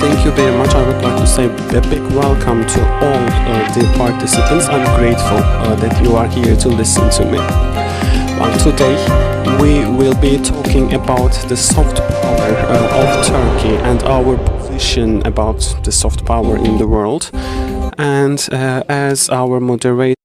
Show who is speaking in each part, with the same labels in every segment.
Speaker 1: Thank you very much. I would like to say a big welcome to all the participants. I'm grateful that you are here to listen to me. Well, today we will be talking about the soft power of Turkey and our position about the soft power in the world. And as our moderator,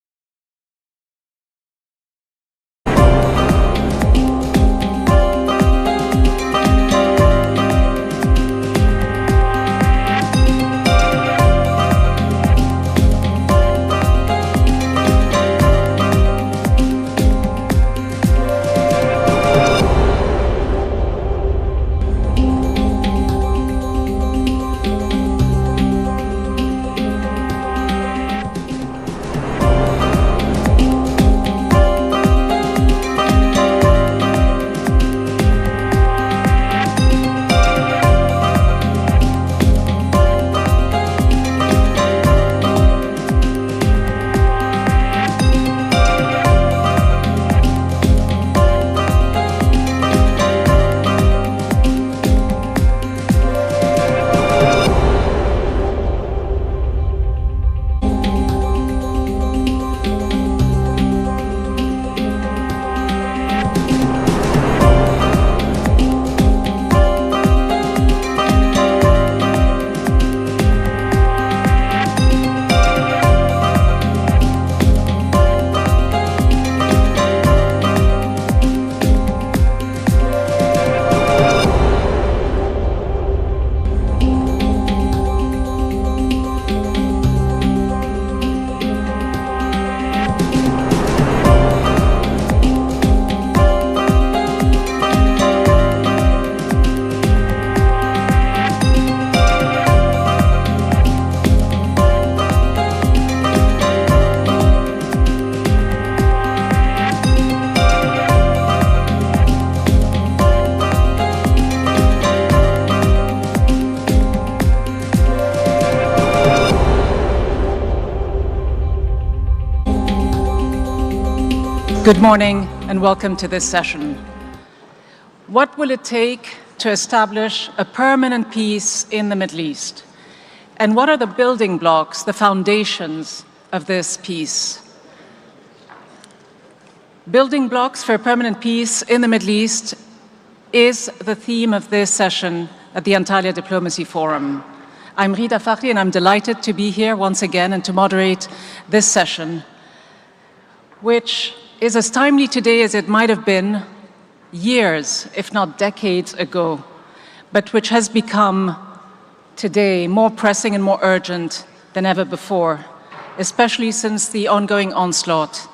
Speaker 2: Good morning and welcome to this session. What will it take to establish a permanent peace in the Middle East? And what are the building blocks, the foundations of this peace? Building blocks for a permanent peace in the Middle East is the theme of this session at the Antalya Diplomacy Forum. I'm Rida Fakhri and I'm delighted to be here once again and to moderate this session, which is as timely today as it might have been years, if not decades ago, but which has become today more pressing and more urgent than ever before, especially since the ongoing onslaught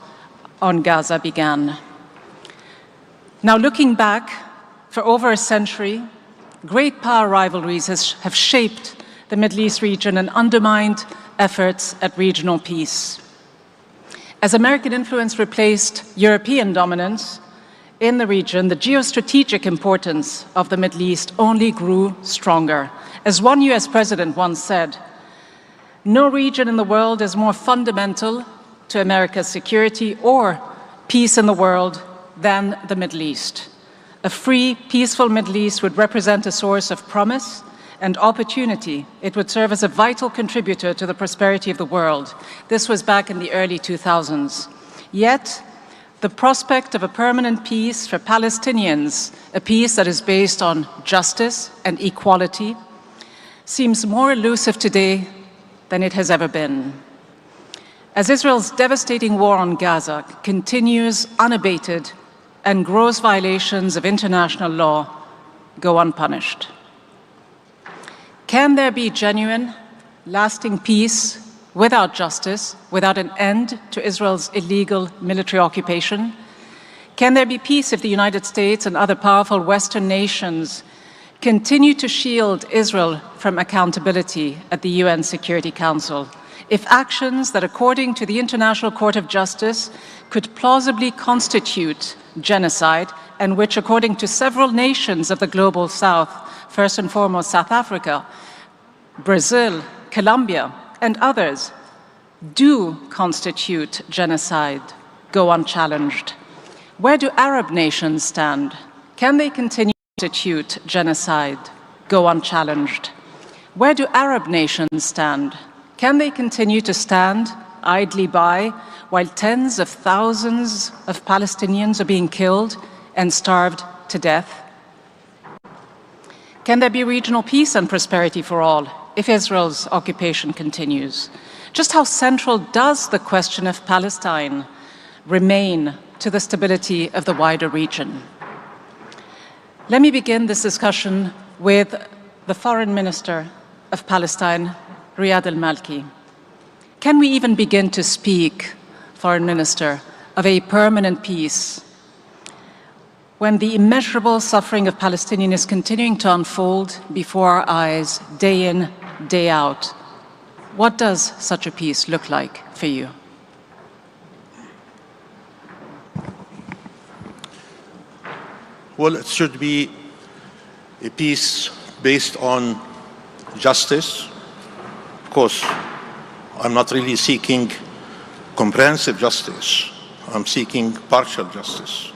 Speaker 2: on Gaza began. Now, looking back, for over a century, great power rivalries have shaped the Middle East region and undermined efforts at regional peace. As American influence replaced European dominance in the region, the geostrategic importance of the Middle East only grew stronger. As one US president once said, "No region in the world is more fundamental to America's security or peace in the world than the Middle East. A free, peaceful Middle East would represent a source of promise and opportunity. It would serve as a vital contributor to the prosperity of the world." This was back in the early 2000s. Yet, the prospect of a permanent peace for Palestinians, a peace that is based on justice and equality, seems more elusive today than it has ever been. As Israel's devastating war on Gaza continues unabated and gross violations of international law go unpunished. Can there be genuine, lasting peace without justice, without an end to Israel's illegal military occupation? Can there be peace if the United States and other powerful Western nations continue to shield Israel from accountability at the UN Security Council? If actions that, according to the International Court of Justice, could plausibly constitute genocide, and which, according to several nations of the Global South, first and foremost South Africa, Brazil, Colombia, and others, do constitute genocide, go unchallenged? Where do Arab nations stand? Can they continue to constitute genocide, go unchallenged? Where do Arab nations stand? Can they continue to stand idly by while tens of thousands of Palestinians are being killed and starved to death? Can there be regional peace and prosperity for all if Israel's occupation continues? Just how central does the question of Palestine remain to the stability of the wider region? Let me begin this discussion with the Foreign Minister of Palestine, Riyad al-Malki. Can we even begin to speak, Foreign Minister, of a permanent peace when the immeasurable suffering of Palestinians is continuing to unfold before our eyes, day in, day out? What does such a peace look like for you?
Speaker 3: Well, it should be a peace based on justice. Of course, I'm not really seeking comprehensive justice. I'm seeking partial justice.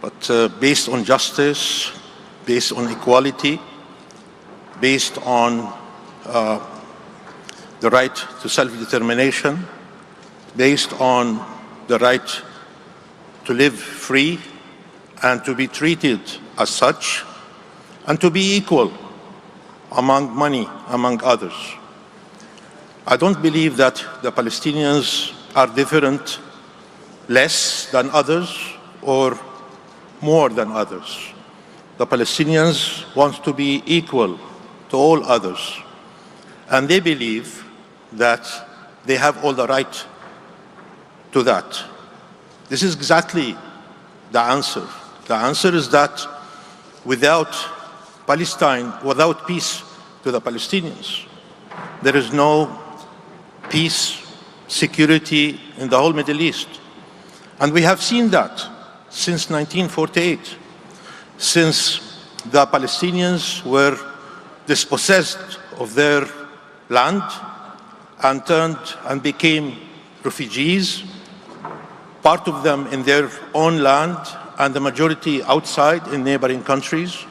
Speaker 3: But based on justice, based on equality, based on the right to self-determination, based on the right to live free and to be treated as such, and to be equal among many, among others. I don't believe that the Palestinians are different, less than others, or more than others. The Palestinians want to be equal to all others, and they believe that they have all the right to that. This is exactly the answer. The answer is that without Palestine, without peace to the Palestinians, there is no peace, security in the whole Middle East. And we have seen that since 1948, since the Palestinians were dispossessed of their land and turned and became refugees, part of them in their own land and the majority outside in neighboring countries,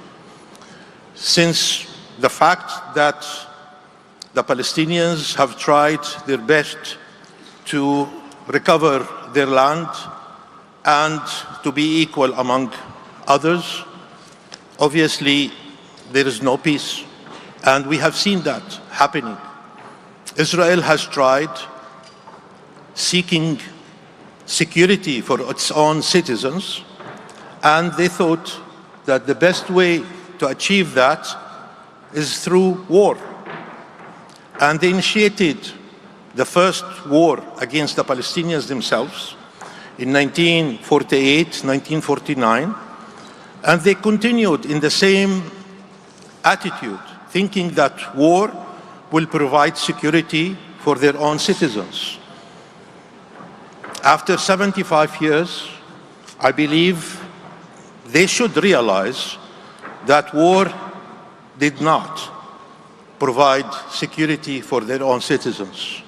Speaker 3: since the fact that the Palestinians have tried their best to recover their land and to be equal among others, obviously there is no peace. And we have seen that happening. Israel has tried seeking security for its own citizens, and they thought that the best way to achieve that is through war. And they initiated the first war against the Palestinians themselves in 1948, 1949, and they continued in the same attitude, thinking that war will provide security for their own citizens. After 75 years, I believe they should realize that war did not provide security for their own citizens,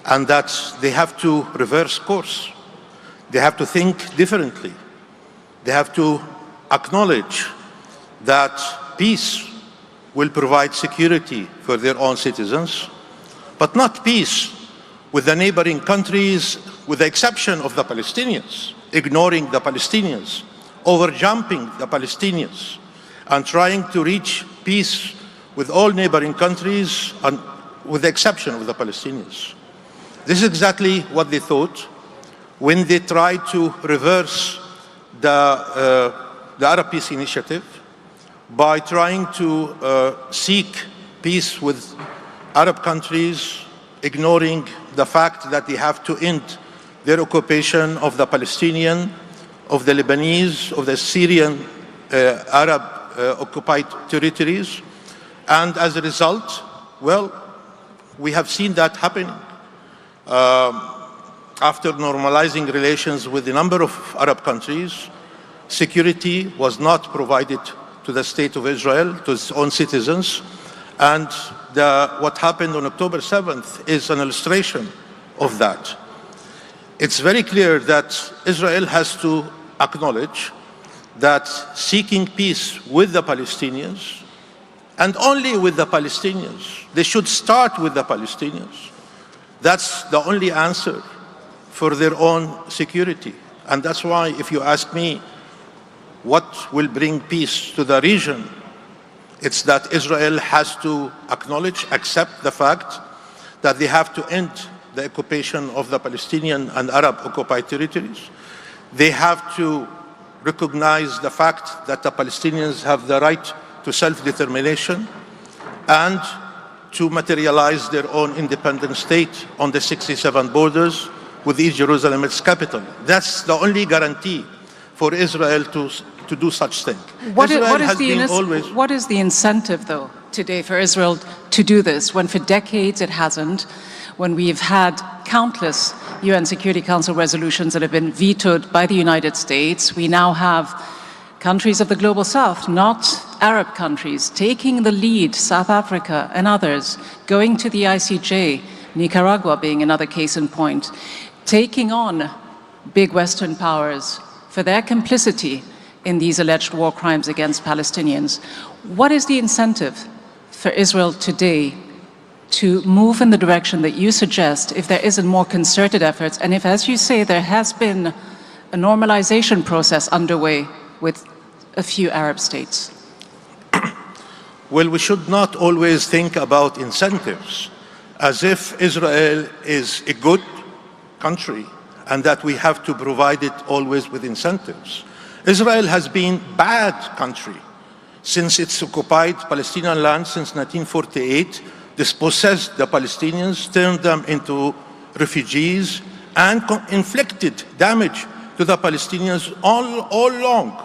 Speaker 3: and that they have to reverse course. They have to think differently. They have to acknowledge that peace will provide security for their own citizens, but not peace with the neighboring countries, with the exception of the Palestinians, ignoring the Palestinians, overjumping the Palestinians, and trying to reach peace with all neighboring countries, and with the exception of the Palestinians. This is exactly what they thought when they tried to reverse the Arab Peace Initiative by trying to seek peace with Arab countries, ignoring the fact that they have to end their occupation of the Palestinian, of the Lebanese, of the Syrian Arab occupied territories. And as a result, well, we have seen that happening. After normalizing relations with a number of Arab countries, security was not provided to the State of Israel, to its own citizens. And what happened on October 7th is an illustration of that. It's very clear that Israel has to acknowledge that seeking peace with the Palestinians and only with the Palestinians. They should start with the Palestinians. That's the only answer for their own security. And that's why, if you ask me, what will bring peace to the region, it's that Israel has to acknowledge, accept the fact that they have to end the occupation of the Palestinian and Arab occupied territories. They have to recognize the fact that the Palestinians have the right to self-determination and to materialize their own independent state on the 67 borders with East Jerusalem its capital. That's the only guarantee for Israel to do such thing.
Speaker 2: What is the incentive, though, today for Israel to do this, when for decades it hasn't, when we've had countless UN Security Council resolutions that have been vetoed by the United States? We now have countries of the Global South, not Arab countries, taking the lead, South Africa and others, going to the ICJ, Nicaragua being another case in point, taking on big Western powers for their complicity in these alleged war crimes against Palestinians. What is the incentive for Israel today to move in the direction that you suggest if there isn't more concerted efforts, and if, as you say, there has been a normalization process underway with a few Arab states?
Speaker 3: Well, we should not always think about incentives as if Israel is a good country and that we have to provide it always with incentives. Israel has been a bad country since it's occupied Palestinian land since 1948, dispossessed the Palestinians, turned them into refugees, and inflicted damage to the Palestinians all along.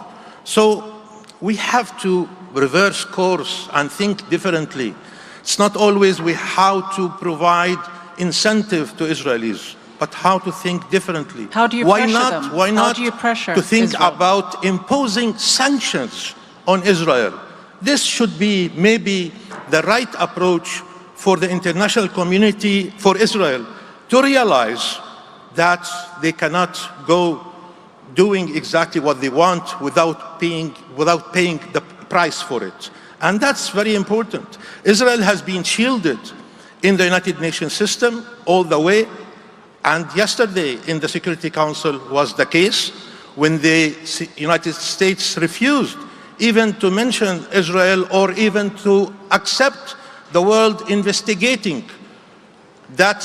Speaker 3: So we have to reverse course and think differently. It's not always how to provide incentive to Israelis, but how to think differently.
Speaker 2: How do you pressure them?
Speaker 3: Why not
Speaker 2: How do you pressure
Speaker 3: to think
Speaker 2: Israel?
Speaker 3: about imposing sanctions on Israel? This should be maybe the right approach for the international community, for Israel, to realize that they cannot go doing exactly what they want without paying the price for it. And that's very important. Israel has been shielded in the United Nations system all the way. And yesterday in the Security Council was the case when the United States refused even to mention Israel or even to accept the world investigating that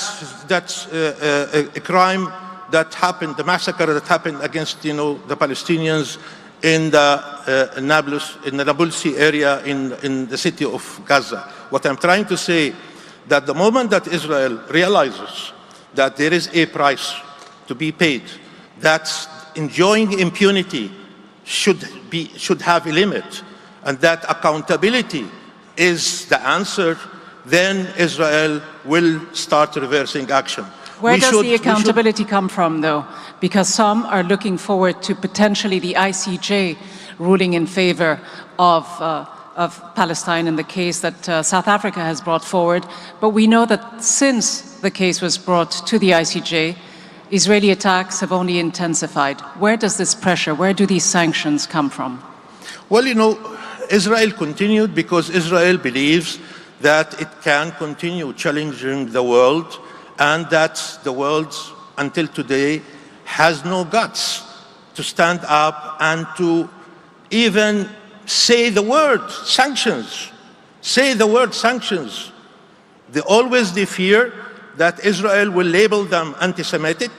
Speaker 3: a crime that happened, the massacre that happened against the Palestinians in the Nablus area in the city of Gaza. What I'm trying to say, that the moment that Israel realizes that there is a price to be paid, that enjoying impunity should have a limit, and that accountability is the answer, then Israel will start reversing action.
Speaker 2: Where does the accountability come from, though? Because some are looking forward to potentially the ICJ ruling in favor of Palestine in the case that South Africa has brought forward. But we know that since the case was brought to the ICJ, Israeli attacks have only intensified. Where does this pressure, where do these sanctions come from?
Speaker 3: Well, Israel continued because Israel believes that it can continue challenging the world, and that the world, until today, has no guts to stand up and to even say the word sanctions. Say the word sanctions. They fear that Israel will label them anti-Semitic,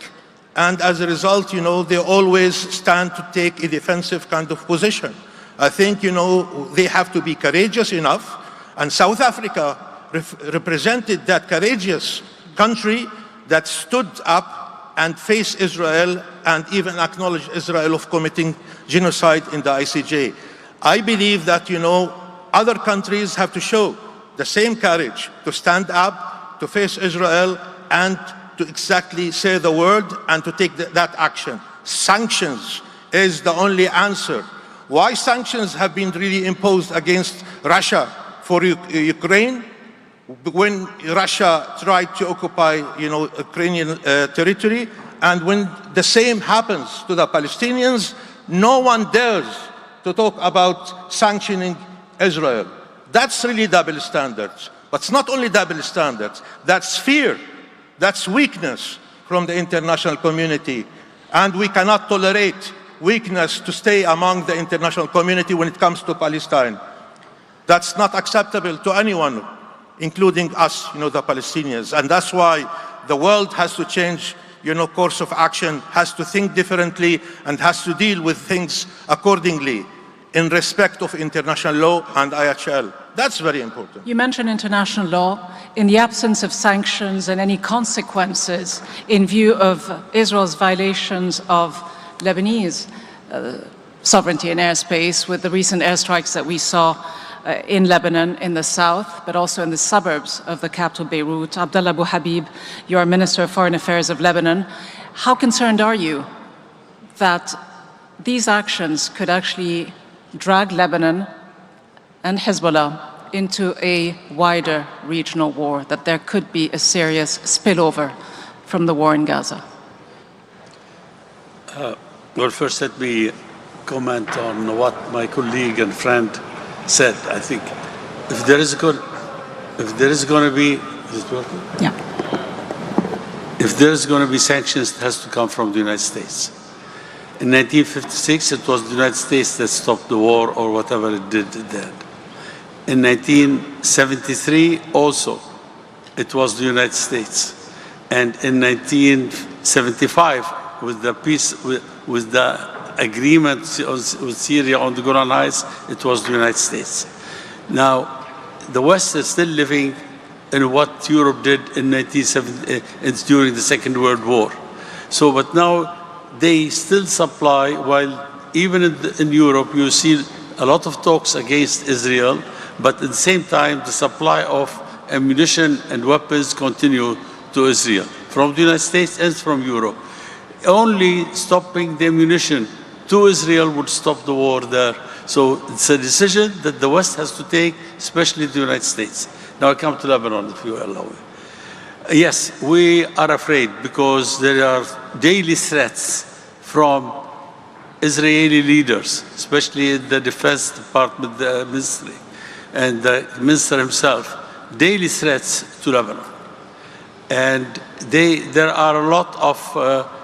Speaker 3: and as a result, they always stand to take a defensive kind of position. I think, they have to be courageous enough, and South Africa represented that courageous country that stood up and faced Israel and even acknowledged Israel of committing genocide in the ICJ. I believe that, other countries have to show the same courage to stand up, to face Israel, and to exactly say the word and to take that action. Sanctions is the only answer. Why sanctions have been really imposed against Russia for Ukraine? When Russia tried to occupy, Ukrainian territory, and when the same happens to the Palestinians, no one dares to talk about sanctioning Israel. That's really double standards. But it's not only double standards, that's fear, that's weakness from the international community. And we cannot tolerate weakness to stay among the international community when it comes to Palestine. That's not acceptable to anyone, including us, the Palestinians. And that's why the world has to change, course of action, has to think differently, and has to deal with things accordingly in respect of international law and IHL. That's very important.
Speaker 2: You mentioned international law. In the absence of sanctions and any consequences in view of Israel's violations of Lebanese sovereignty and airspace with the recent airstrikes that we saw in Lebanon, in the south, but also in the suburbs of the capital, Beirut. Abdullah Abu Habib, you are Minister of Foreign Affairs of Lebanon. How concerned are you that these actions could actually drag Lebanon and Hezbollah into a wider regional war, that there could be a serious spillover from the war in Gaza?
Speaker 4: Well, first let me comment on what my colleague and friend said. I think if there is going to be, is it working?
Speaker 2: Yeah.
Speaker 4: If there is going to be sanctions, it has to come from the United States. In 1956, it was the United States that stopped the war, or whatever it did then. In 1973, also, it was the United States. And in 1975, with the peace, with the agreement with Syria on the Golan Heights, it was the United States. Now, the West is still living in what Europe did in 1970, during the Second World War. So, but now they still supply, while even in Europe you see a lot of talks against Israel, but at the same time the supply of ammunition and weapons continue to Israel, from the United States and from Europe. Only stopping the ammunition to Israel would stop the war there. So it's a decision that the West has to take, especially the United States. Now I come to Lebanon, if you allow me. Yes, we are afraid because there are daily threats from Israeli leaders, especially the Defense Department, the ministry, and the minister himself, daily threats to Lebanon. And there are a lot of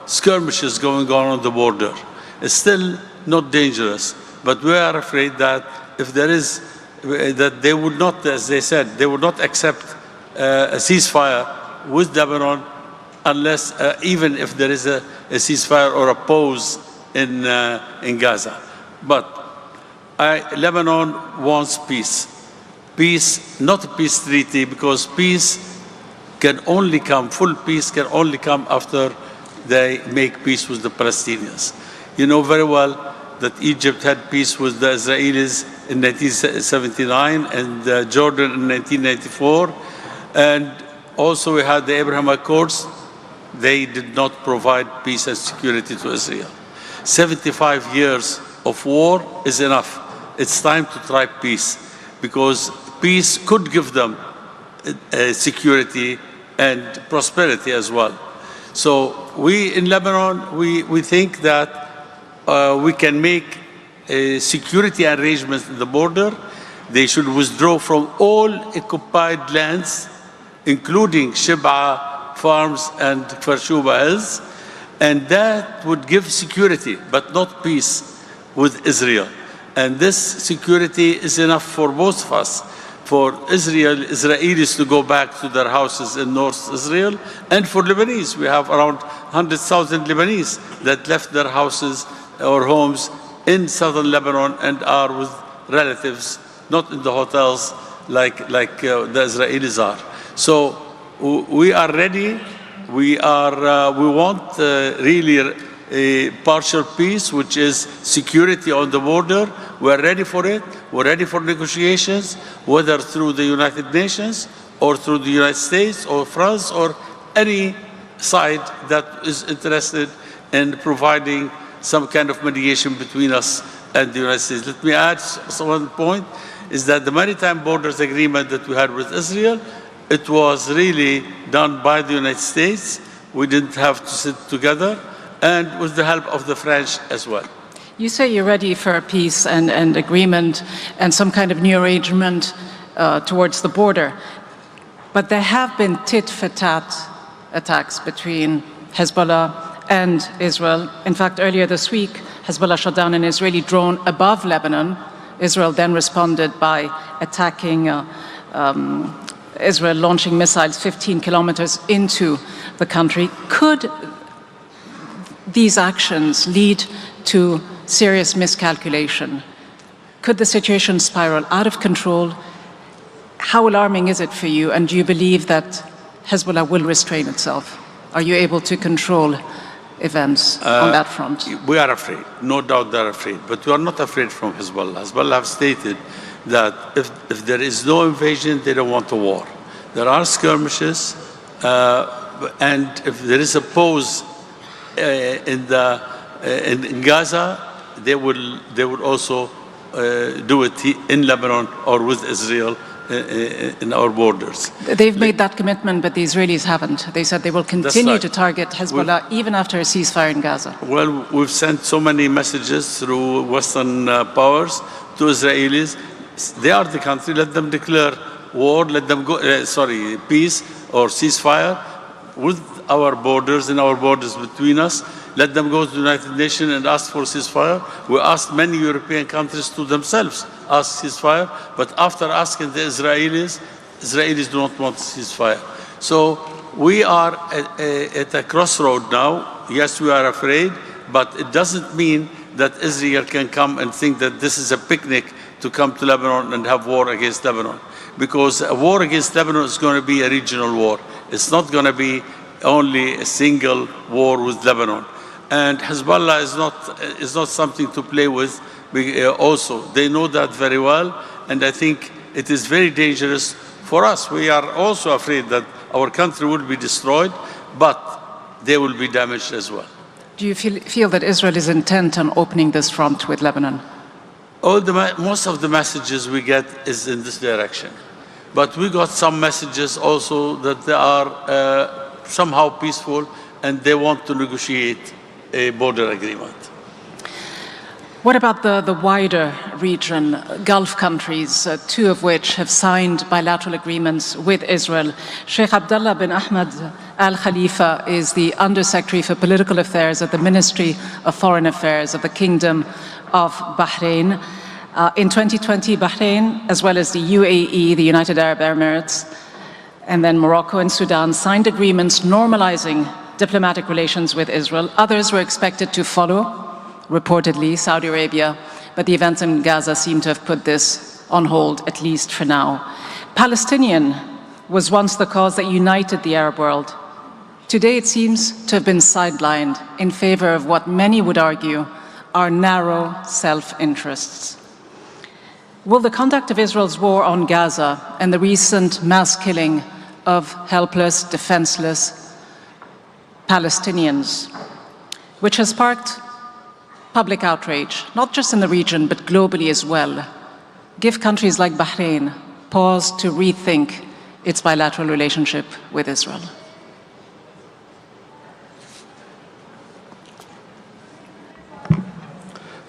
Speaker 4: skirmishes going on the border. It's still not dangerous, but we are afraid that if there is, that they would not, as they said, they would not accept a ceasefire with Lebanon unless, even if there is a ceasefire or a pause in Gaza. But Lebanon wants peace. Peace, not a peace treaty, because peace can only come, full peace can only come after they make peace with the Palestinians. You know very well that Egypt had peace with the Israelis in 1979 and Jordan in 1994. And also we had the Abraham Accords. They did not provide peace and security to Israel. 75 years of war is enough. It's time to try peace, because peace could give them security and prosperity as well. So we in Lebanon, we think that we can make security arrangements at the border. They should withdraw from all occupied lands, including Shib'a farms and Kfarshuba Hills, and that would give security, but not peace with Israel. And this security is enough for both of us, for Israelis to go back to their houses in North Israel, and for Lebanese. We have around 100,000 Lebanese that left their houses or homes in southern Lebanon and are with relatives, not in the hotels like the Israelis are. So we are ready. We want really a partial peace, which is security on the border. We're ready for it. We're ready for negotiations, whether through the United Nations or through the United States or France or any side that is interested in providing some kind of mediation between us and the United States. Let me add one point, is that the Maritime Borders Agreement that we had with Israel, it was really done by the United States. We didn't have to sit together, and with the help of the French as well.
Speaker 2: You say you're ready for peace and agreement and some kind of new arrangement towards the border. But there have been tit-for-tat attacks between Hezbollah and Israel. In fact, earlier this week, Hezbollah shot down an Israeli drone above Lebanon. Israel then responded by attacking Israel, launching missiles 15 kilometers into the country. Could these actions lead to serious miscalculation? Could the situation spiral out of control? How alarming is it for you? And do you believe that Hezbollah will restrain itself? Are you able to control events on that front?
Speaker 4: We are afraid, no doubt they're afraid, but we are not afraid from Hezbollah. Hezbollah have stated that if there is no invasion, they don't want a war. There are skirmishes, and if there is a pause in Gaza, they will also do it in Lebanon or with Israel in our borders.
Speaker 2: They've made that commitment, but the Israelis haven't. They said they will continue to target Hezbollah even after a ceasefire in Gaza.
Speaker 4: Well, we've sent so many messages through Western powers to Israelis. They are the country, let them declare war, let them go, peace or ceasefire with our borders and our borders between us. Let them go to the United Nations and ask for ceasefire. We asked many European countries to themselves ask ceasefire, but after asking the Israelis do not want ceasefire. So we are at a crossroad now. Yes, we are afraid, but it doesn't mean that Israel can come and think that this is a picnic to come to Lebanon and have war against Lebanon. Because a war against Lebanon is going to be a regional war. It's not going to be only a single war with Lebanon. And Hezbollah is not something to play with. Also, they know that very well, and I think it is very dangerous for us. We are also afraid that our country will be destroyed, but they will be damaged as well.
Speaker 2: Do you feel that Israel is intent on opening this front with Lebanon?
Speaker 4: Most of the messages we get is in this direction. But we got some messages also that they are somehow peaceful and they want to negotiate a border agreement.
Speaker 2: What about the wider region, Gulf countries, two of which have signed bilateral agreements with Israel? Sheikh Abdullah bin Ahmed Al Khalifa is the Undersecretary for Political Affairs at the Ministry of Foreign Affairs of the Kingdom of Bahrain. In 2020, Bahrain, as well as the UAE, the United Arab Emirates, and then Morocco and Sudan signed agreements normalizing diplomatic relations with Israel. Others were expected to follow, reportedly Saudi Arabia, but the events in Gaza seem to have put this on hold, at least for now. Palestinian was once the cause that united the Arab world. Today it seems to have been sidelined in favor of what many would argue are narrow self-interests. Will the conduct of Israel's war on Gaza and the recent mass killing of helpless, defenseless Palestinians, which has sparked public outrage, not just in the region, but globally as well, give countries like Bahrain pause to rethink its bilateral relationship with Israel?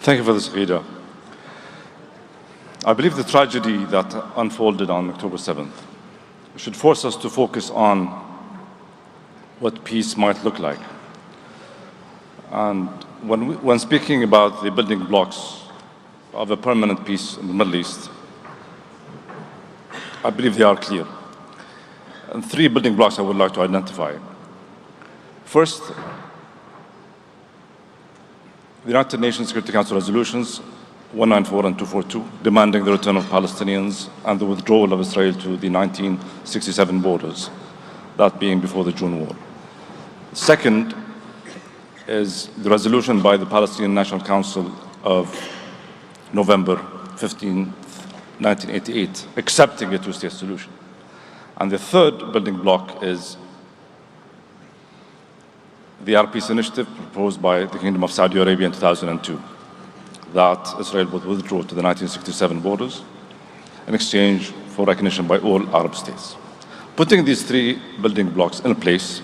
Speaker 5: Thank you for this, Rita. I believe the tragedy that unfolded on October 7th should force us to focus on what peace might look like. And when speaking about the building blocks of a permanent peace in the Middle East, I believe they are clear. And three building blocks I would like to identify. First, the United Nations Security Council resolutions 194 and 242, demanding the return of Palestinians and the withdrawal of Israel to the 1967 borders, that being before the June War. Second is the resolution by the Palestinian National Council of November 15, 1988, accepting a two-state solution. And the third building block is the Arab Peace Initiative proposed by the Kingdom of Saudi Arabia in 2002, that Israel would withdraw to the 1967 borders in exchange for recognition by all Arab states. Putting these three building blocks in place,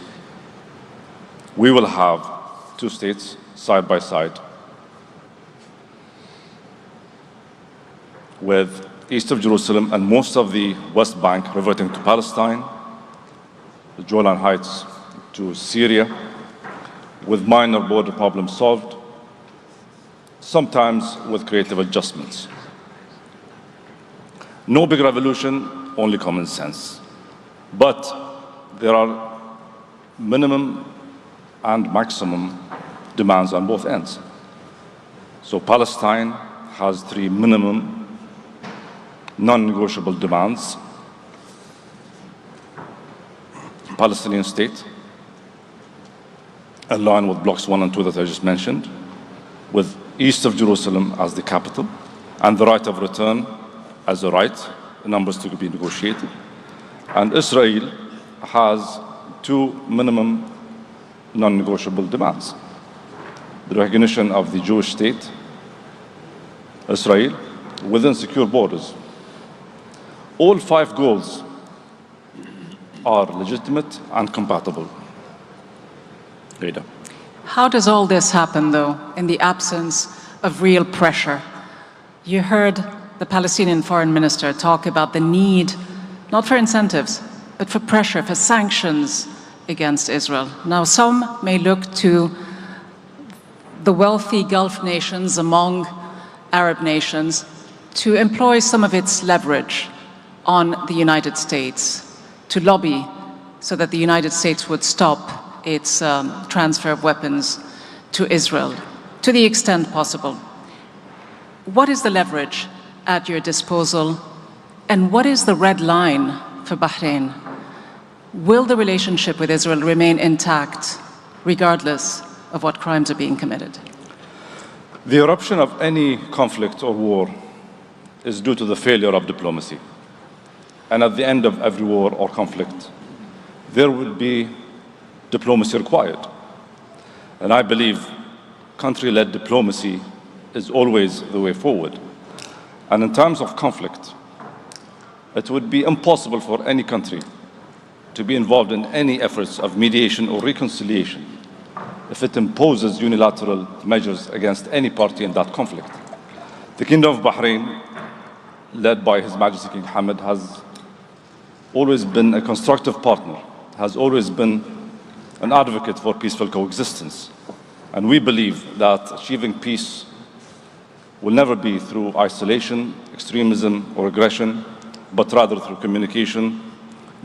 Speaker 5: we will have two states side by side with east of Jerusalem and most of the West Bank reverting to Palestine, the Golan Heights to Syria, with minor border problems solved, sometimes with creative adjustments. No big revolution, only common sense. But there are minimum and maximum demands on both ends. So Palestine has 3 minimum non-negotiable demands. Palestinian state, in line with blocks 1 and 2 that I just mentioned, with east of Jerusalem as the capital, and the right of return as a right, numbers to be negotiated. And Israel has 2 minimum non-negotiable demands: the recognition of the Jewish state, Israel, within secure borders. All 5 goals are legitimate and compatible. Rita.
Speaker 2: How does all this happen, though, in the absence of real pressure? You heard the Palestinian foreign minister talk about the need, not for incentives, but for pressure, for sanctions against Israel. Now, some may look to the wealthy Gulf nations among Arab nations to employ some of its leverage on the United States, to lobby so that the United States would stop its transfer of weapons to Israel, to the extent possible. What is the leverage at your disposal, and what is the red line for Bahrain? Will the relationship with Israel remain intact, regardless of what crimes are being committed?
Speaker 5: The eruption of any conflict or war is due to the failure of diplomacy. And at the end of every war or conflict, there will be diplomacy required. And I believe country-led diplomacy is always the way forward. And in times of conflict, it would be impossible for any country to be involved in any efforts of mediation or reconciliation if it imposes unilateral measures against any party in that conflict. The Kingdom of Bahrain, led by His Majesty King Hamad, has always been a constructive partner, has always been an advocate for peaceful coexistence. And we believe that achieving peace will never be through isolation, extremism, or aggression, but rather through communication,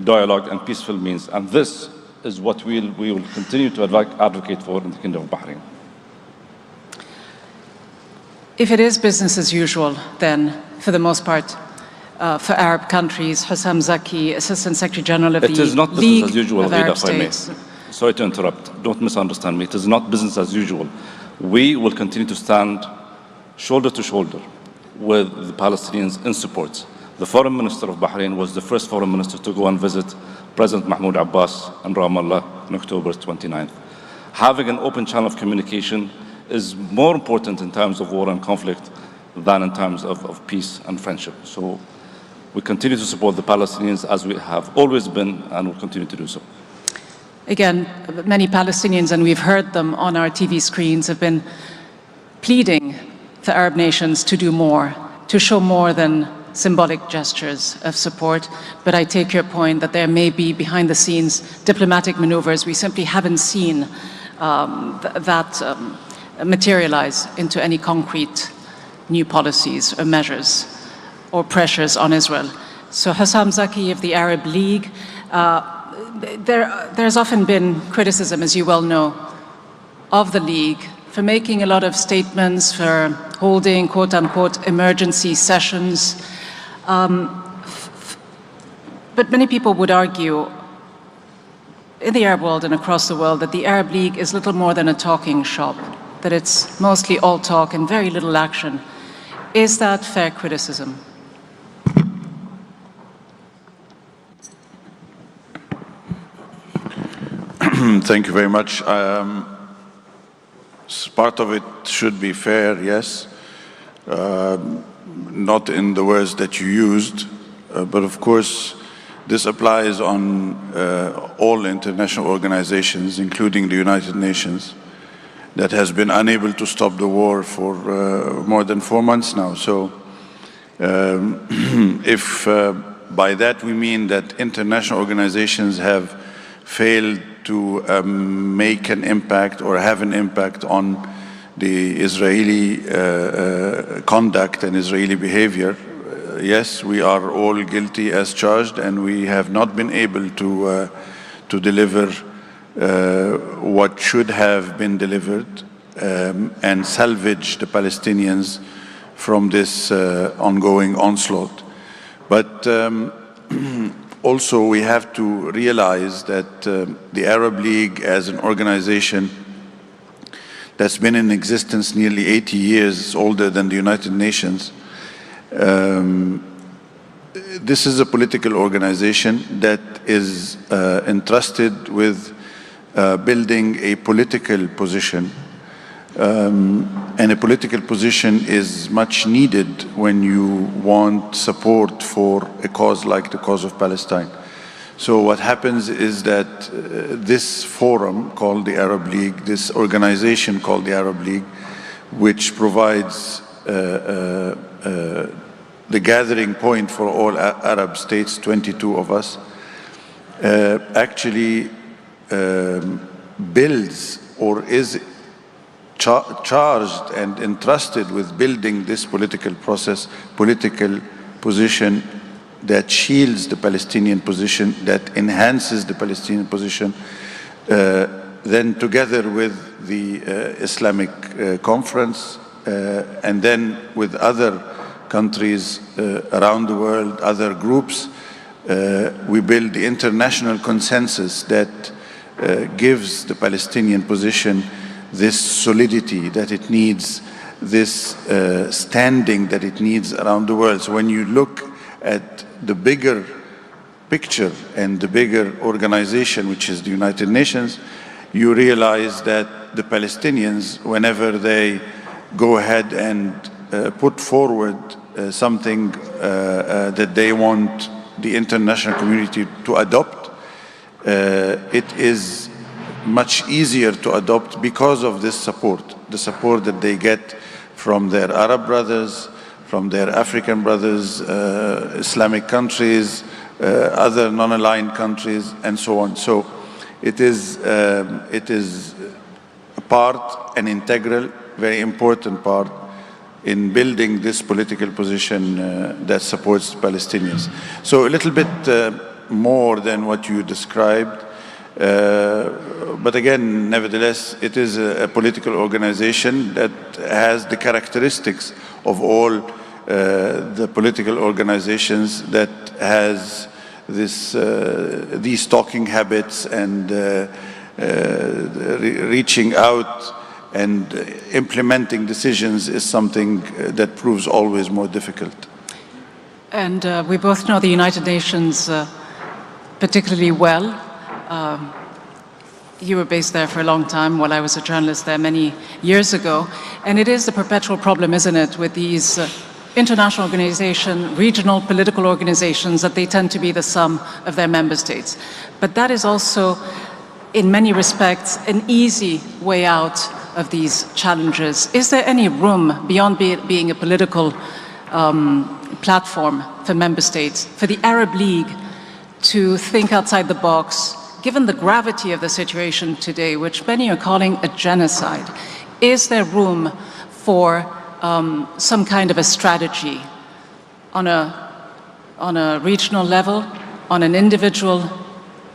Speaker 5: dialogue, and peaceful means. And this is what we will continue to advocate for in the Kingdom of Bahrain.
Speaker 2: If it is business as usual, then, for the most part, for Arab countries, Hussam Zaki, Assistant Secretary General of the League of Arab States.
Speaker 5: It is not business as usual, Rita, if I may. Sorry to interrupt. Don't misunderstand me. It is not business as usual. We will continue to stand shoulder to shoulder with the Palestinians in support. The Foreign Minister of Bahrain was the first Foreign Minister to go and visit President Mahmoud Abbas in Ramallah on October 29th. Having an open channel of communication is more important in times of war and conflict than in times of peace and friendship. So we continue to support the Palestinians as we have always been and will continue to do so.
Speaker 2: Again, many Palestinians, and we've heard them on our TV screens, have been pleading for Arab nations to do more, to show more than symbolic gestures of support. But I take your point that there may be behind the scenes diplomatic maneuvers. We simply haven't seen that materialize into any concrete new policies or measures or pressures on Israel. So Hussam Zaki of the Arab League, there's often been criticism, as you well know, of the League for making a lot of statements, for holding quote-unquote emergency sessions. But many people would argue in the Arab world and across the world that the Arab League is little more than a talking shop, that it's mostly all talk and very little action. Is that fair criticism?
Speaker 6: Thank you very much. Part of it should be fair, yes. Not in the words that you used, but of course this applies on all international organizations, including the United Nations, that has been unable to stop the war for more than 4 months now. So If by that we mean that international organizations have failed to make an impact or have an impact on the Israeli conduct and Israeli behavior, yes, we are all guilty as charged, and we have not been able to deliver what should have been delivered and salvage the Palestinians from this ongoing onslaught. But also we have to realize that the Arab League as an organization that's been in existence nearly 80 years, older than the United Nations, this is a political organization that is entrusted with building a political position. And a political position is much needed when you want support for a cause like the cause of Palestine. So what happens is that this forum called the Arab League, this organization called the Arab League, which provides the gathering point for all Arab states, 22 of us, actually builds or is charged and entrusted with building this political process, political position that shields the Palestinian position, that enhances the Palestinian position, then together with the Islamic Conference, and then with other countries around the world, other groups, we build the international consensus that gives the Palestinian position this solidity that it needs, this standing that it needs around the world. So when you look at the bigger picture and the bigger organization, which is the United Nations, you realize that the Palestinians, whenever they go ahead and put forward something that they want the international community to adopt, it is much easier to adopt because of this support, the support that they get from their Arab brothers, from their African brothers, Islamic countries, other non-aligned countries, and so on. So it is a part, an integral, very important part in building this political position that supports the Palestinians. So a little bit more than what you described. But again, nevertheless, it is a political organization that has the characteristics of all the political organizations that has these talking habits and reaching out and implementing decisions is something that proves always more difficult.
Speaker 2: And we both know the United Nations particularly well. You were based there for a long time while I was a journalist there many years ago. And it is the perpetual problem, isn't it, with these international organizations, regional political organizations, that they tend to be the sum of their member states. But that is also, in many respects, an easy way out of these challenges. Is there any room, beyond being a political platform for member states, for the Arab League to think outside the box, given the gravity of the situation today, which many are calling a genocide? Is there room for some kind of a strategy on a regional level, on an individual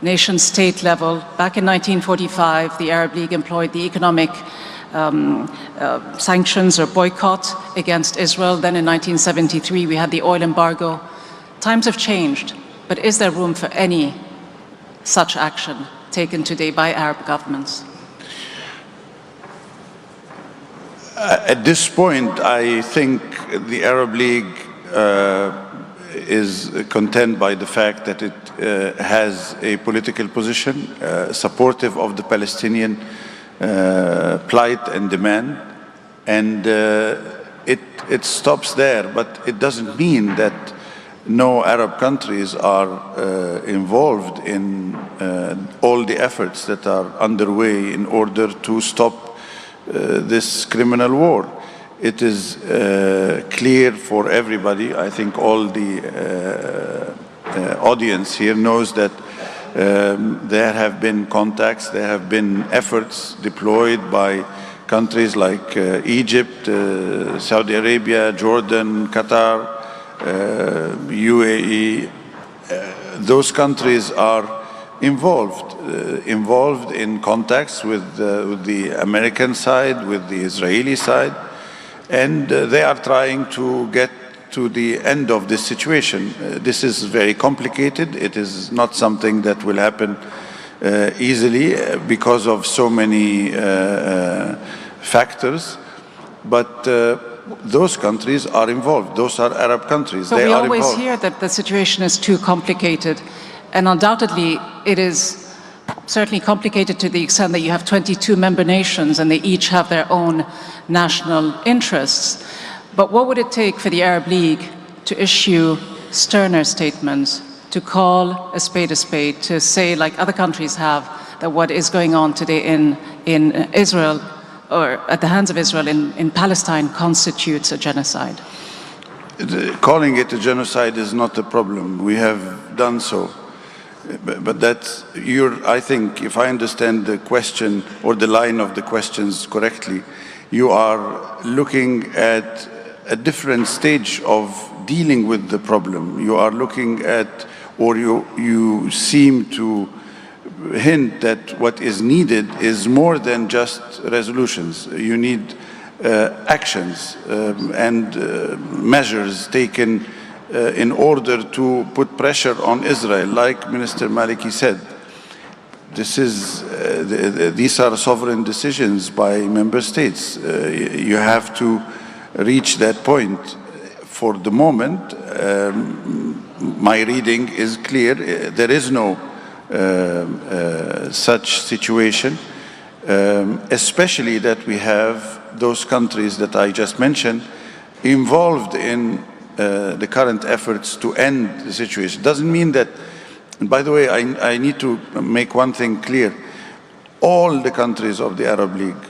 Speaker 2: nation-state level? Back in 1945, the Arab League employed the economic sanctions or boycott against Israel. Then in 1973, we had the oil embargo. Times have changed, but is there room for any such action taken today by Arab governments?
Speaker 6: At this point, I think the Arab League is content by the fact that it has a political position supportive of the Palestinian plight and demand, and it stops there. But it doesn't mean that no Arab countries are involved in all the efforts that are underway in order to stop this criminal war. it is clear for everybody. I think all the audience here knows that there have been contacts, there have been efforts deployed by countries like Egypt, Saudi Arabia, Jordan, Qatar, UAE. Those countries are involved in contacts with the American side, with the Israeli side, and they are trying to get to the end of this situation. This is very complicated. It is not something that will happen easily because of so many factors, but those countries are involved. Those are Arab countries.
Speaker 2: So
Speaker 6: they
Speaker 2: we
Speaker 6: are
Speaker 2: always
Speaker 6: involved.
Speaker 2: hear that the situation is too complicated, and undoubtedly it is certainly complicated to the extent that you have 22 member nations and they each have their own national interests. But what would it take for the Arab League to issue sterner statements, to call a spade, to say, like other countries have, that what is going on today in Israel, or at the hands of Israel in Palestine, constitutes a genocide?
Speaker 6: Calling it a genocide is not a problem. We have done so. But that's, I think, if I understand the question or the line of the questions correctly, you are looking at a different stage of dealing with the problem. You are looking at, or you seem to hint that what is needed is more than just resolutions. You need actions and measures taken in order to put pressure on Israel. Like Minister Maliki said, these are sovereign decisions by member states. You have to reach that point. For the moment, my reading is clear. There is no such situation, especially that we have those countries that I just mentioned involved in the current efforts to end the situation. Doesn't mean that, and by the way, I need to make one thing clear. All the countries of the Arab League,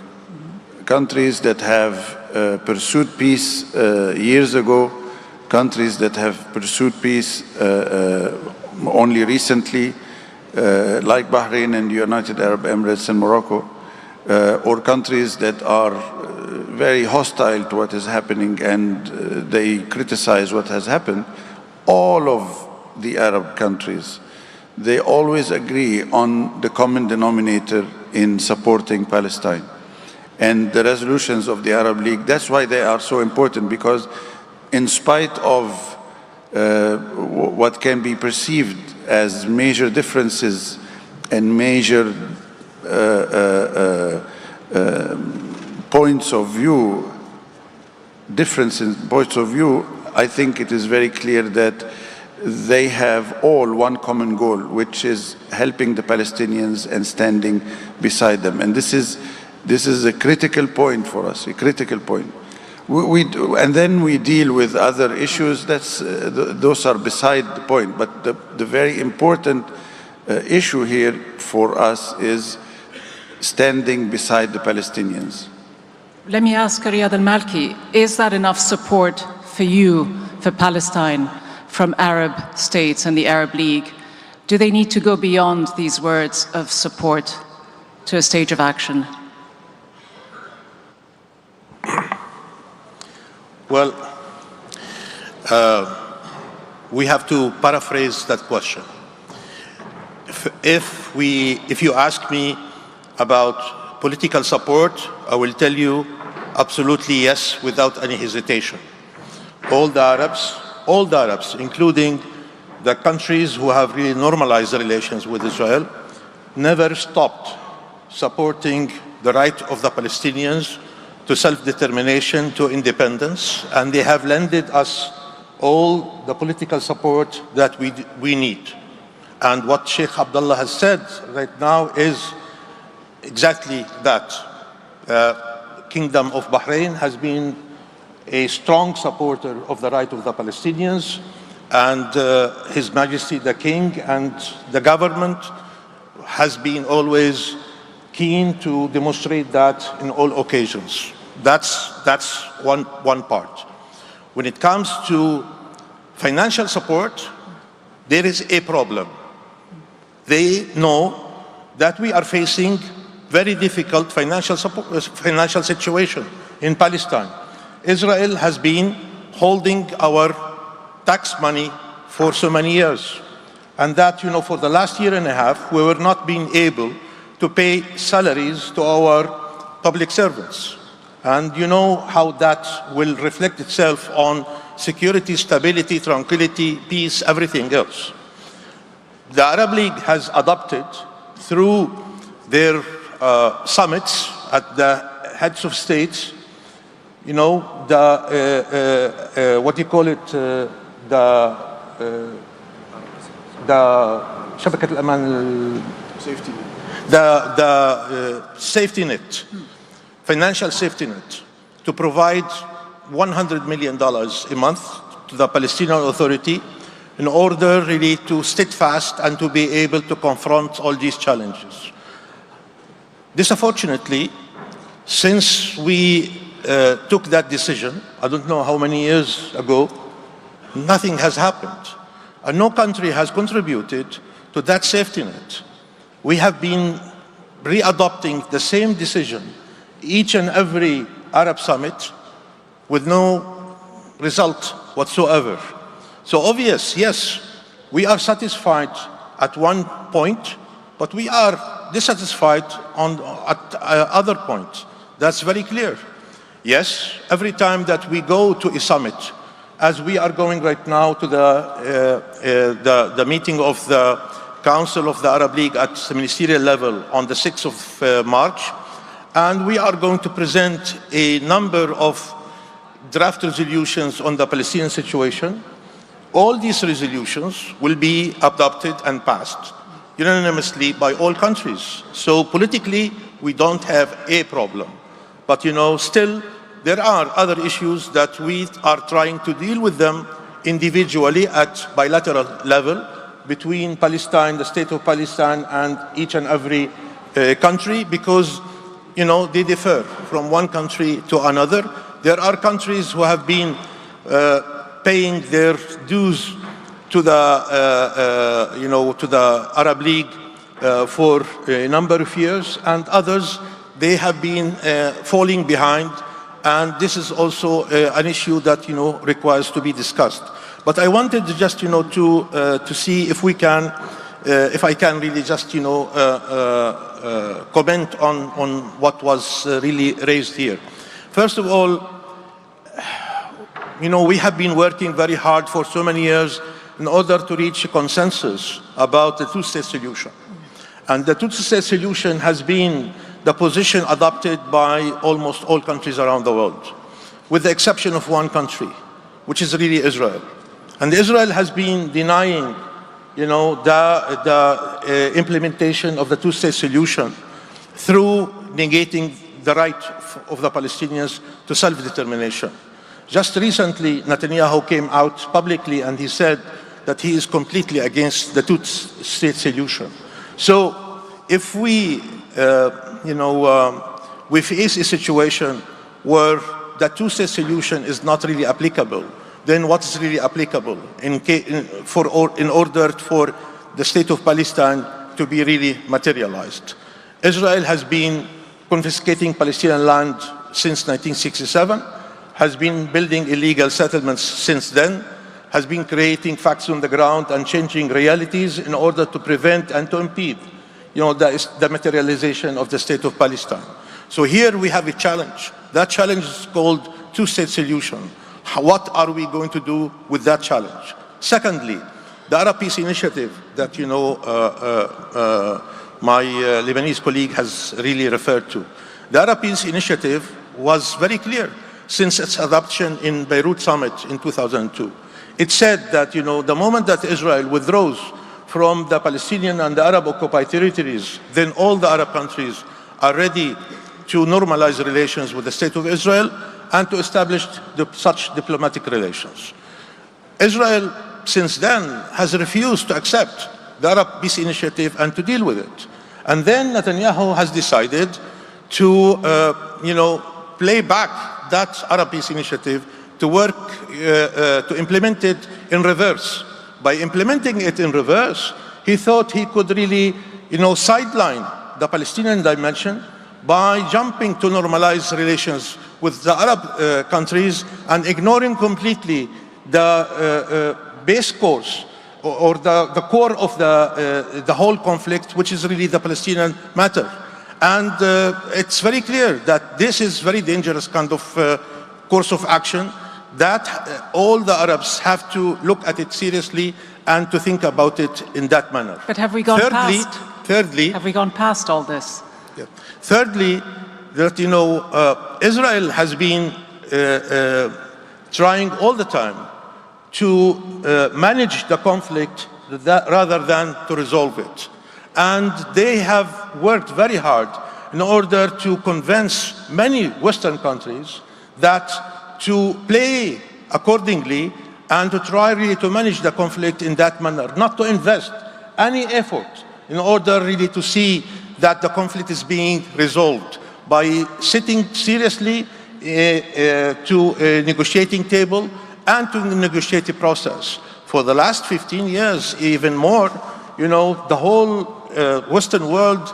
Speaker 6: countries that have pursued peace years ago, countries that have pursued peace only recently, like Bahrain and the United Arab Emirates and Morocco, or countries that are very hostile to what is happening and they criticize what has happened, all of the Arab countries, they always agree on the common denominator in supporting Palestine. And the resolutions of the Arab League, that's why they are so important, because in spite of what can be perceived as major differences and major points of view, difference in points of view, I think it is very clear that they have all one common goal, which is helping the Palestinians and standing beside them. And this is a critical point for us, a critical point. And then we deal with other issues. Those are beside the point. But the very important issue here for us is standing beside the Palestinians.
Speaker 2: Let me ask Riyad al-Malki, is that enough support for you, for Palestine, from Arab states and the Arab League? Do they need to go beyond these words of support to a stage of action?
Speaker 3: Well, we have to paraphrase that question. If you ask me about political support, I will tell you absolutely yes, without any hesitation. All the Arabs, including the countries who have really normalized the relations with Israel, never stopped supporting the right of the Palestinians to self-determination, to independence, and they have lended us all the political support that we need. And what Sheikh Abdullah has said right now is exactly that. Kingdom of Bahrain has been a strong supporter of the right of the Palestinians, and His Majesty the King and the government has been always keen to demonstrate that in all occasions. That's one part. When it comes to financial support, there is a problem. They know that we are facing very difficult financial situation in Palestine. Israel has been holding our tax money for so many years. And that, for the last year and a half, we were not being able to pay salaries to our public servants. And you know how that will reflect itself on security, stability, tranquility, peace, everything else. The Arab League has adopted, through their summits at the heads of states, what do you call it, شبكة الأمان, the safety net, financial safety net, to provide $100 million a month to the Palestinian Authority in order really to steadfast and to be able to confront all these challenges. Unfortunately, since we took that decision, I don't know how many years ago, nothing has happened. And no country has contributed to that safety net. We have been re-adopting the same decision each and every Arab summit with no result whatsoever. So obvious, yes, we are satisfied at one point, but we are dissatisfied at other points. That's very clear. Yes, every time that we go to a summit, as we are going right now to the meeting of the Council of the Arab League at the ministerial level on the 6th of March, and we are going to present a number of draft resolutions on the Palestinian situation. All these resolutions will be adopted and passed unanimously by all countries. So politically, we don't have a problem. But still, there are other issues that we are trying to deal with them individually at bilateral level between Palestine, the state of Palestine, and each and every country, because they differ from one country to another. There are countries who have been paying their dues to the Arab League for a number of years, and others, they have been falling behind. And this is also an issue that requires to be discussed. But I wanted just to see if we can, if I can really just comment on what was really raised here. First of all, we have been working very hard for so many years in order to reach a consensus about the two-state solution. And the two-state solution has been the position adopted by almost all countries around the world, with the exception of one country, which is really Israel. And Israel has been denying, the implementation of the two-state solution through negating the right of the Palestinians to self-determination. Just recently, Netanyahu came out publicly and he said that he is completely against the two-state solution. So if we we face a situation where the two-state solution is not really applicable, then what is really applicable in order for the state of Palestine to be really materialized? Israel has been confiscating Palestinian land since 1967, has been building illegal settlements since then, has been creating facts on the ground and changing realities in order to prevent and to impede the materialization of the state of Palestine. So here we have a challenge. That challenge is called two-state solution. What are we going to do with that challenge? Secondly, the Arab Peace Initiative that my Lebanese colleague has really referred to. The Arab Peace Initiative was very clear since its adoption in Beirut Summit in 2002. It said that the moment that Israel withdraws from the Palestinian and the Arab occupied territories, then all the Arab countries are ready to normalize relations with the state of Israel and to establish such diplomatic relations. Israel, since then, has refused to accept the Arab Peace Initiative and to deal with it. And then Netanyahu has decided to, play back that Arab Peace Initiative to work, to implement it in reverse. By implementing it in reverse, he thought he could really, sideline the Palestinian dimension by jumping to normalize relations with the Arab countries and ignoring completely the base course or the core of the whole conflict, which is really the Palestinian matter. And it's very clear that this is very dangerous kind of course of action, that all the Arabs have to look at it seriously and to think about it in that manner.
Speaker 2: But have we gone past?
Speaker 3: Thirdly,
Speaker 2: have we gone past all this?
Speaker 3: Yeah. Thirdly, that Israel has been trying all the time to manage the conflict rather than to resolve it. And they have worked very hard in order to convince many Western countries that to play accordingly and to try really to manage the conflict in that manner, not to invest any effort in order really to see that the conflict is being resolved by sitting seriously to a negotiating table and to the negotiating process. For the last 15 years, even more, the whole Western world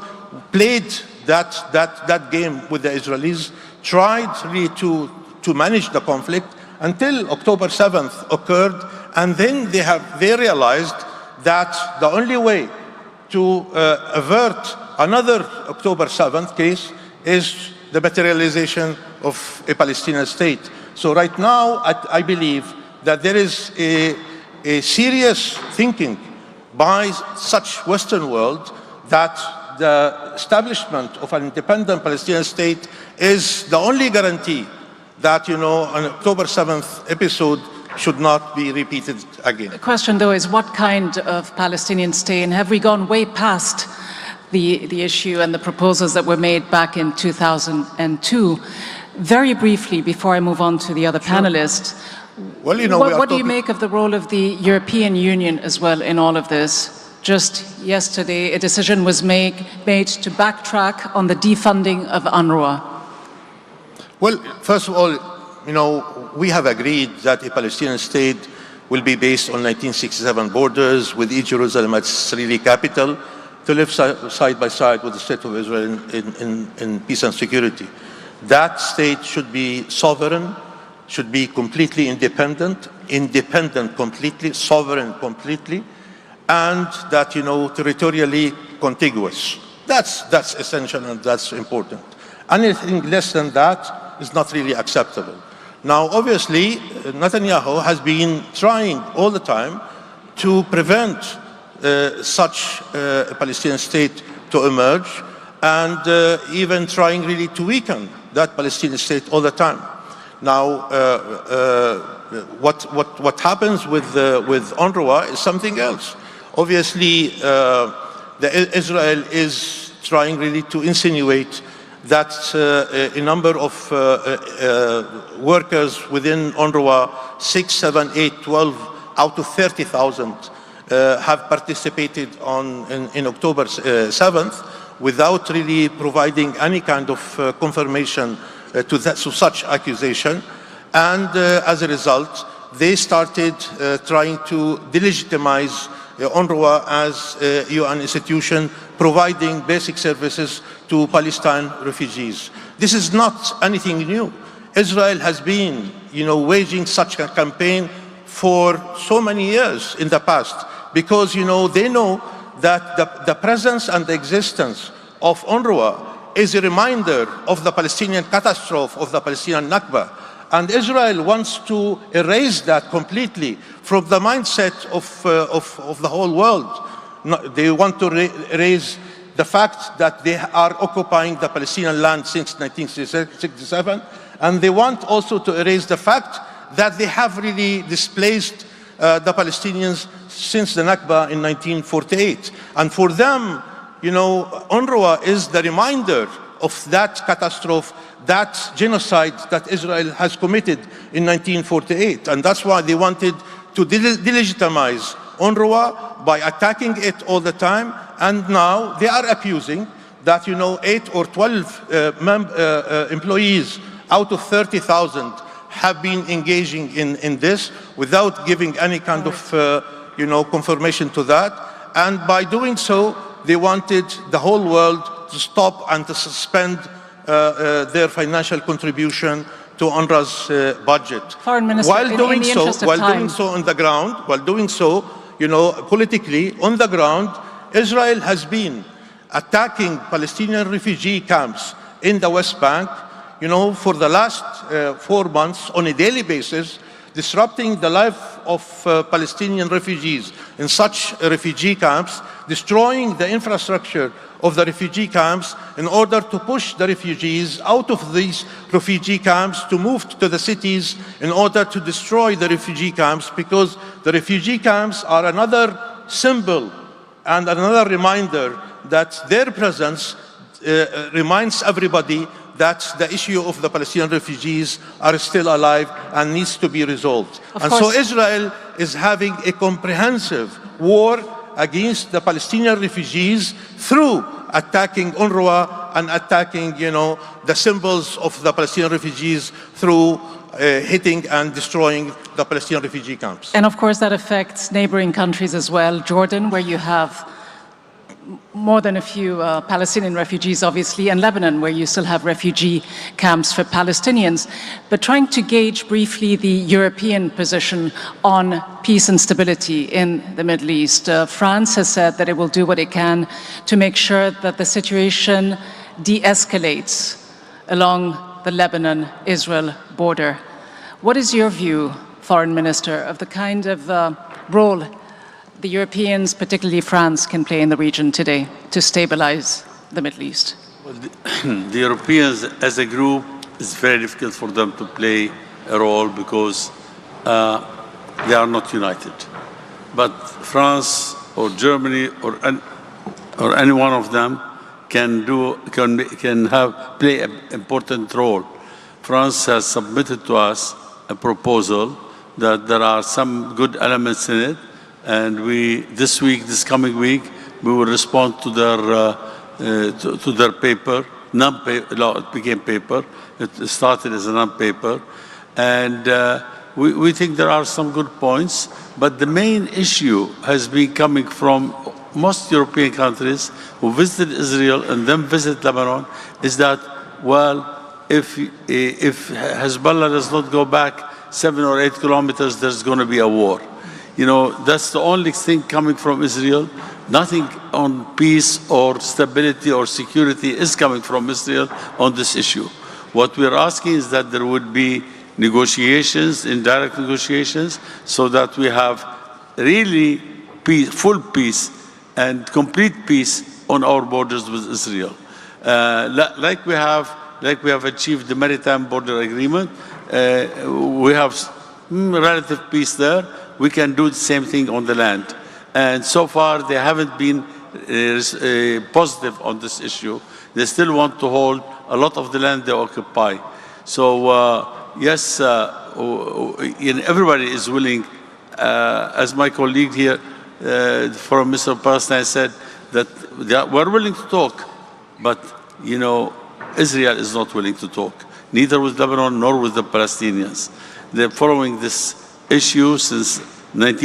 Speaker 3: played that game with the Israelis, tried really to manage the conflict until October 7th occurred, and then they realized that the only way to avert another October 7th case is the materialization of a Palestinian state. So right now, I believe that there is a serious thinking by such Western world that the establishment of an independent Palestinian state is the only guarantee that, an October 7th episode should not be repeated again.
Speaker 2: The question, though, is what kind of Palestinian state? And have we gone way past the issue and the proposals that were made back in 2002? Very briefly, before I move on to the other panelists,
Speaker 3: well,
Speaker 2: what do you make of the role of the European Union as well in all of this? Just yesterday, a decision was made to backtrack on the defunding of UNRWA.
Speaker 3: Well, first of all, we have agreed that a Palestinian state will be based on 1967 borders with East Jerusalem as Israeli capital, to live side by side with the state of Israel in peace and security. That state should be sovereign, should be completely independent completely, sovereign completely, and that, territorially contiguous. That's essential and that's important. Anything less than that is not really acceptable. Now, obviously, Netanyahu has been trying all the time to prevent such a Palestinian state to emerge, and even trying really to weaken that Palestinian state all the time. Now, what happens with UNRWA is something else. Obviously, Israel is trying really to insinuate that a number of workers within UNRWA, 6, 7, 8, 12 out of 30,000 have participated in October 7th without really providing any kind of confirmation to such accusation. And as a result, they started trying to delegitimize UNRWA as a UN institution providing basic services to Palestine refugees. This is not anything new. Israel has been, waging such a campaign for so many years in the past, because, they know that the presence and the existence of UNRWA is a reminder of the Palestinian catastrophe, of the Palestinian Nakba. And Israel wants to erase that completely from the mindset of the whole world. They want to erase the fact that they are occupying the Palestinian land since 1967, and they want also to erase the fact that they have really displaced the Palestinians since the Nakba in 1948. And for them, UNRWA is the reminder of that catastrophe, that genocide that Israel has committed in 1948. And that's why they wanted to delegitimize UNRWA by attacking it all the time. And now they are accusing that, 8 or 12 employees out of 30,000 have been engaging in this without giving any kind of confirmation to that. And by doing so, they wanted the whole world to stop and to suspend their financial contribution to UNRWA's budget.
Speaker 2: Foreign Minister,
Speaker 3: While doing so on the ground, politically on the ground, Israel has been attacking Palestinian refugee camps in the West Bank, for the last 4 months on a daily basis, disrupting the life of Palestinian refugees in such refugee camps, destroying the infrastructure of the refugee camps in order to push the refugees out of these refugee camps to move to the cities in order to destroy the refugee camps, because the refugee camps are another symbol and another reminder that their presence reminds everybody that the issue of the Palestinian refugees are still alive and needs to be resolved. So Israel is having a comprehensive war against the Palestinian refugees through attacking UNRWA and attacking, the symbols of the Palestinian refugees through hitting and destroying the Palestinian refugee camps.
Speaker 2: And of course that affects neighboring countries as well. Jordan, where you have more than a few Palestinian refugees, obviously, and Lebanon, where you still have refugee camps for Palestinians. But trying to gauge briefly the European position on peace and stability in the Middle East. France has said that it will do what it can to make sure that the situation de-escalates along the Lebanon-Israel border. What is your view, Foreign Minister, of the kind of role the Europeans, particularly France, can play in the region today to stabilize the Middle East?
Speaker 4: Well, the Europeans as a group, it's very difficult for them to play a role because they are not united. But France or Germany or any one of them can play an important role. France has submitted to us a proposal that there are some good elements in it, and this coming week, we will respond to their paper, it became paper. It started as a non-paper, and we think there are some good points. But the main issue has been coming from most European countries who visited Israel and then visit Lebanon, is that, well, if Hezbollah does not go back 7 or 8 kilometers, there's going to be a war. That's the only thing coming from Israel. Nothing on peace or stability or security is coming from Israel on this issue. What we're asking is that there would be negotiations, indirect negotiations, so that we have really peace, full peace and complete peace on our borders with Israel. Like we have achieved the maritime border agreement, we have relative peace there. We can do the same thing on the land. And so far, they haven't been positive on this issue. They still want to hold a lot of the land they occupy. So, yes, everybody is willing, as my colleague here, Foreign Minister of Palestine said, that we're willing to talk, but, Israel is not willing to talk, neither with Lebanon nor with the Palestinians. They're following this issue since